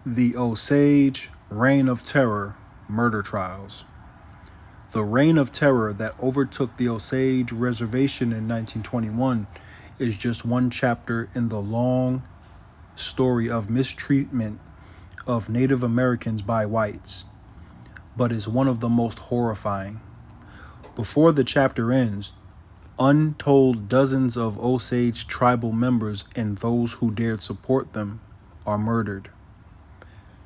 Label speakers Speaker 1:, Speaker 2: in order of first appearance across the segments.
Speaker 1: The Osage Reign of Terror Murder Trials. The reign of terror that overtook the Osage Reservation in 1921 is just one chapter in the long story of mistreatment of Native Americans by whites, but is one of the most horrifying. Before the chapter ends, untold dozens of Osage tribal members and those who dared support them are murdered.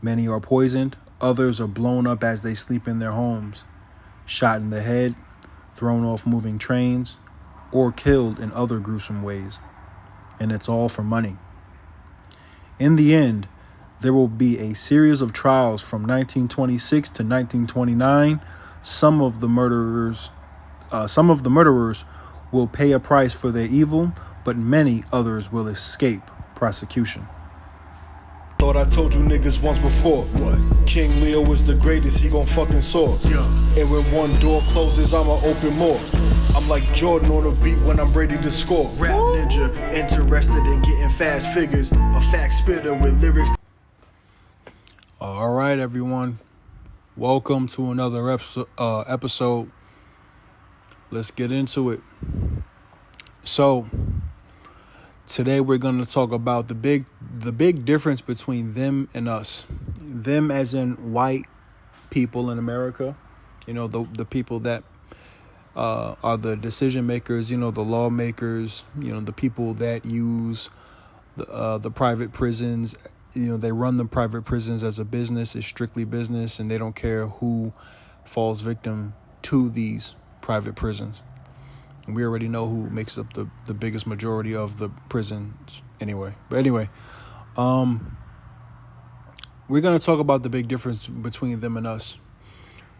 Speaker 1: Many are poisoned, others are blown up as they sleep in their homes, shot in the head, thrown off moving trains, or killed in other gruesome ways. And it's all for money. In the end, there will be a series of trials from 1926 to 1929. Some of the murderers will pay a price for their evil, but many others will escape prosecution.
Speaker 2: Thought I told you niggas once before. What? King Leo is the greatest, he gon' fucking soar. Yeah. And when one door closes, I'ma open more. I'm like Jordan on a beat when I'm ready to score. Rap ninja, interested in getting fast figures. A fact spitter with lyrics.
Speaker 1: All right, everyone. Welcome to another episode. Let's get into it. So, today we're going to talk about the big difference between them and us. Them as in white people in America, the people that are the decision makers, the lawmakers, the people that use the private prisons. They run the private prisons as a business. It's strictly business, and they don't care who falls victim to these private prisons. We already know who makes up the biggest majority of the prisons anyway. But anyway, we're going to talk about the big difference between them and us.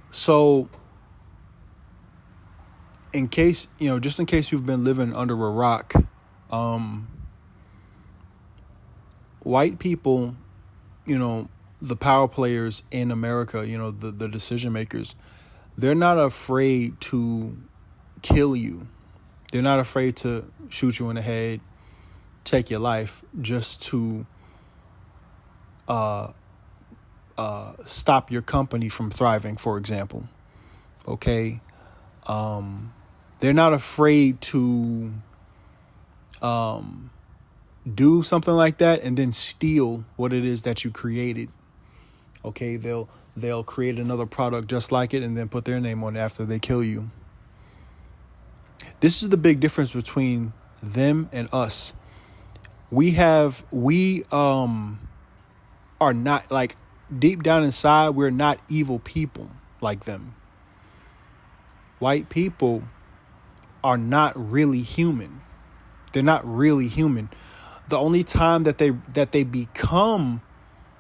Speaker 1: So, just in case you've been living under a rock, white people, the power players in America, the decision makers, they're not afraid to kill you. They're not afraid to shoot you in the head, take your life, just to stop your company from thriving, for example. Okay? They're not afraid to do something like that and then steal what it is that you created. Okay? They'll create another product just like it and then put their name on it after they kill you. This is the big difference between them and us. We are not, like, deep down inside, we're not evil people like them. White people are not really human. They're not really human. The only time that they become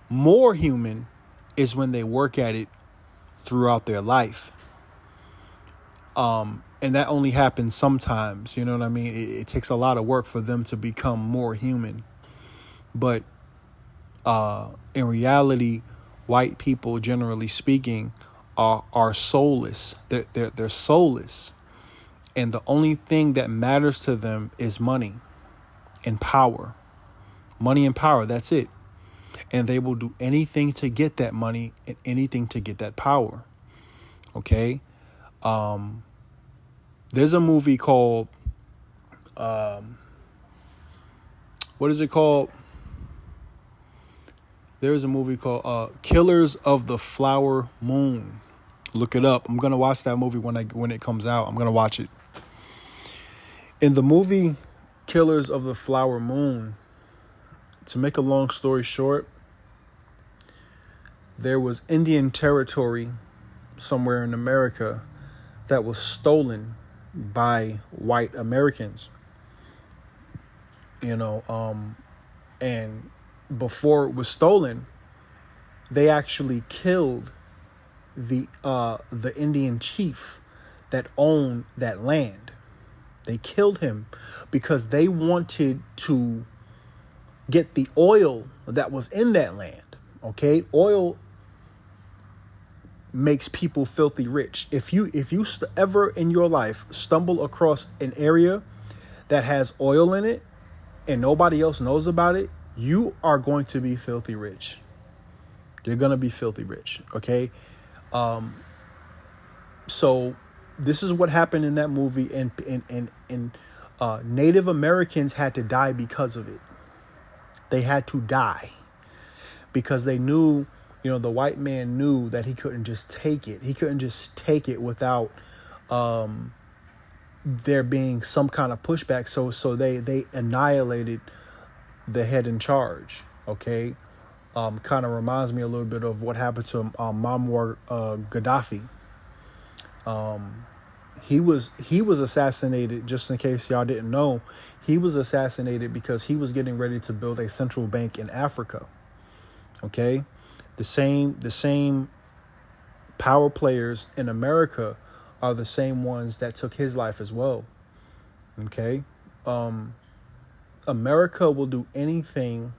Speaker 1: more human is when they work at it throughout their life. And that only happens sometimes, you know what I mean? It takes a lot of work for them to become more human. But in reality, white people, generally speaking, are soulless. They're soulless. And the only thing that matters to them is money and power. Money and power, that's it. And they will do anything to get that money and anything to get that power. Okay? There's a movie called, what is it called? There's a movie called Killers of the Flower Moon. Look it up. I'm going to watch that movie when it comes out. I'm going to watch it. In the movie Killers of the Flower Moon, to make a long story short, there was Indian territory somewhere in America that was stolen by white Americans, and before it was stolen, they actually killed the Indian chief that owned that land. They killed him because they wanted to get the oil that was in that land. Okay, oil makes people filthy rich. If you ever in your life stumble across an area that has oil in it and nobody else knows about it, you are going to be filthy rich. You're gonna be filthy rich, okay? So this is what happened in that movie, and Native Americans had to die because of it. They had to die because they knew, the white man knew that he couldn't just take it. He couldn't just take it without there being some kind of pushback. So they annihilated the head in charge. Okay, kind of reminds me a little bit of what happened to Muammar Gaddafi. He was assassinated, just in case y'all didn't know. He was assassinated because he was getting ready to build a central bank in Africa. Okay, the same power players in America are the same ones that took his life as well. Okay, America will do anything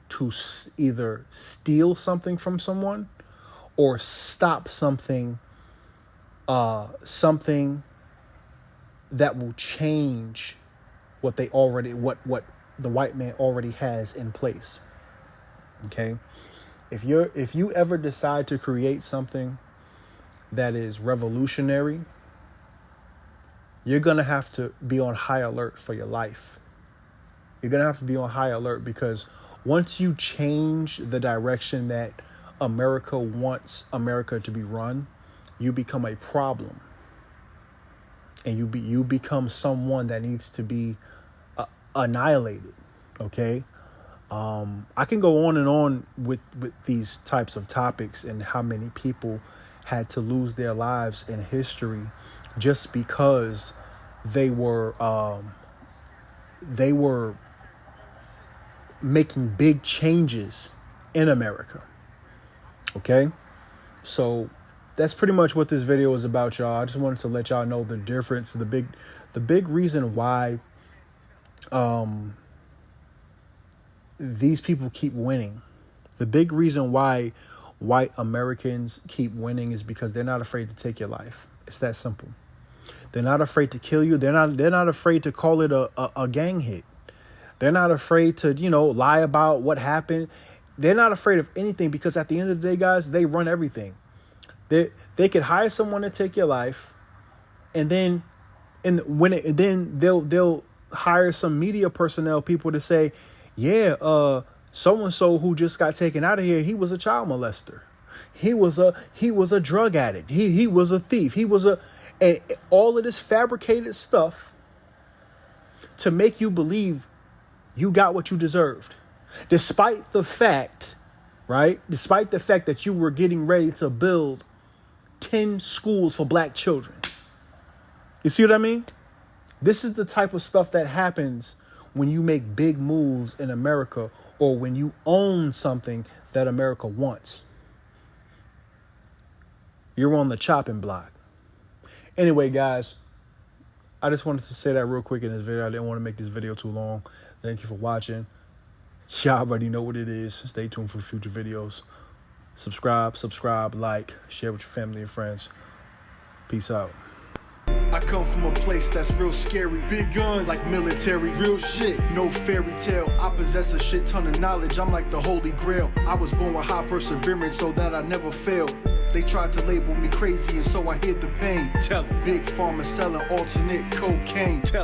Speaker 1: to either steal something from someone or stop something that will change what the white man already has in place. Okay, if you ever decide to create something that is revolutionary, you're gonna have to be on high alert for your life. You're gonna have to be on high alert, because once you change the direction that America wants America to be run, you become a problem, and you become someone that needs to be annihilated. Okay, I can go on and on with these types of topics and how many people had to lose their lives in history just because they were making big changes in America. Okay, so that's pretty much what this video is about, y'all. I just wanted to let y'all know the difference, the big reason why these people keep winning. The big reason why white Americans keep winning is because they're not afraid to take your life. It's that simple. They're not afraid to kill you. They're not afraid to call it a gang hit. They're not afraid to, lie about what happened. They're not afraid of anything, because at the end of the day, guys, they run everything. They could hire someone to take your life, and then they'll hire some media personnel, people to say, yeah, so and so who just got taken out of here, he was a child molester, he was a drug addict, he was a thief, and all of this fabricated stuff to make you believe you got what you deserved, despite the fact that you were getting ready to build 10 schools for black children. You see what I mean? This is the type of stuff that happens when you make big moves in America, or when you own something that America wants. You're on the chopping block. Anyway, guys, I just wanted to say that real quick in this video. I didn't want to make this video too long. Thank you for watching. Y'all already know what it is. Stay tuned for future videos. Subscribe, like, share with your family and friends. Peace out.
Speaker 2: I come from a place that's real scary. Big guns, like military, real shit, no fairy tale. I possess a shit ton of knowledge, I'm like the holy grail. I was born with high perseverance so that I never fail. They tried to label me crazy, and so I hid the pain. Tell 'em. Big pharma selling alternate cocaine. Tell 'em.